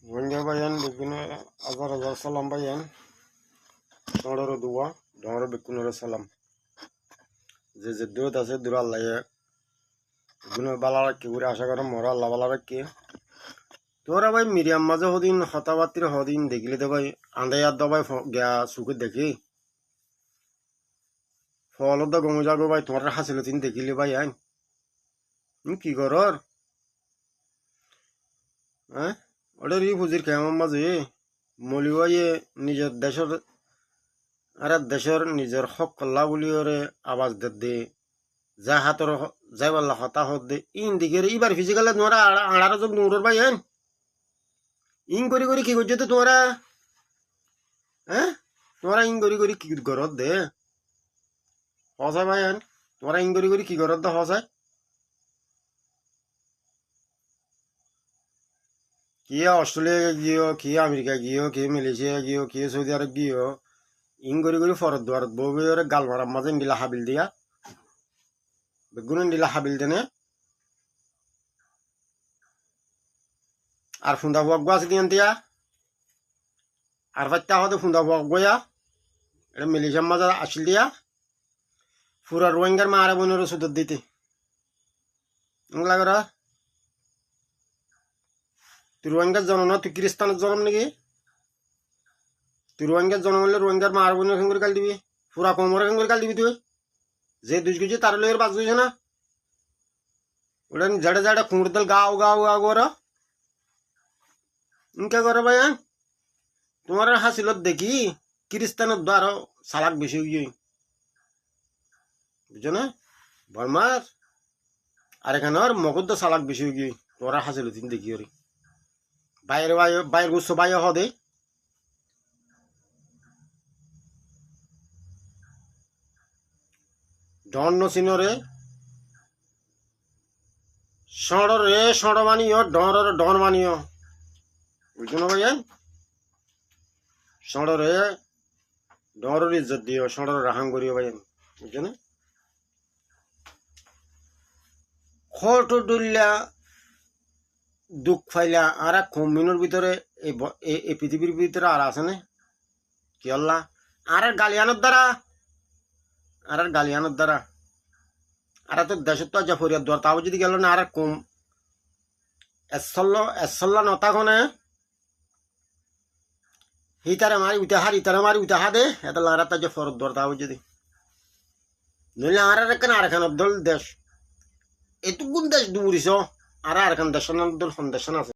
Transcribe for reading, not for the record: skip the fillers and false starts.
Wanda bayan bikuna azar salam bayan donoro duwa donoro bikunore salam যে দূরত আছে দূর আল্লাহ গুণ বালা রাখি ঘুরে আশা করে মরা আল্লাহ বালা রাখি তোরা ভাই মিরিয়াম মাঝে হদিন হতাবাতির হদিন দেখিলে তো ভাই আন্দাইয়ার দবাই গিয়া চুকে দেখি ফলত গমু যাবো ভাই তোমার হাসিল তিন দেখিলে ভাই আইন কি করর হ্যাঁ ওটা রি ফুজির কেমন মাঝে মলি ভাইয়ে নিজের দেশের আর দেশের নিজের হক কল্লা বলি ওরে আওয়াজ দে যা হাতর যাই বললা হতা হত দে ইন দিকে এবার ফিজিক্যালে তোমরা আড়ার জন দৌড়র ভাই হ্যাঁ ইং করি কি করছো তো তোমরা হ্যাঁ তোমরা ইং করি কি করত দে হসায় ভাই হ্যাঁ তোমরা ইং করি কি করত দে হসায় কি অস্ট্রেলিয়া গিয়েও কি আমেরিকা গিয়েও কি মালয়েশিয়া গিয়েও কি সৌদি আরব গিয়েও ইং করি ফরত দুয়ারত বউবে ওরে গাল মারার মাঝে নিলা হাবিল দিয়া বেগুন নিলা হাবিল দেনে আর ফুন্দা বুয়াক গো আছে দিয়ান দিয়া আর বাচ্চা হতে ফুন্দা বুয়াক গয়া এটা মালয়েশিয়ার মাঝে আসিল দিয়া পুরা রোহিঙ্গার মারা বোনের সুদর দিতে লাগরা তুই রোহিঙ্গার জন্ম না তুই খ্রিস্টানের জন্ম নাকি তুই রোহিঙ্গার জন্ম হলে রোহিঙ্গার মার বোনের সঙ্গে কাল দিবি পুরা কোমরের সঙ্গে কাল দিবি তুই যে দুই কেজি তার লোকের বাজ দিয়েছে না ওটা জাড়ে জাড়ে খুঁড় দল গাও গাও গাও কর কে করো ভাই তোমার হাসিল দেখি খ্রিস্টানের দ্বার সালাক বেশি হয়ে বুঝছো না বর্মার আর এখানে ওর মগদ সালাক বেশি হয়ে গিয়ে তোরা হাসিল তিন দেখি ওরে বাইরে বাইরে গুচ্ছ বাইরে হদে ডন নসিনরে ষড়রে ষড় মানিও ডর ডন মানিও বুঝছো না ভাইয়া ষড়রে ডরের ইজ্জত দিও ষড়র রাহাং করিও ভাইয়া বুঝছো না খট ডুল্লা দুঃখ ফাইলা আর কমিউনির ভিতরে এই পৃথিবীর ভিতরে আর আছে না কি আল্লাহ আর গালিয়ানোর দ্বারা আর তো দেশের তো যা ফরিয়াদ দর তাও যদি গেল না আর কম এসল্লা নতাখনে হিতারে মারি উঠাহা দে এত লারা তা যে ফরদ দর তাও যদি নইলে আর এখানে আর এখানে দল দেশ এটুকুন দেশ দূরিস আর এখান দেশের দল সন্দেশন আছে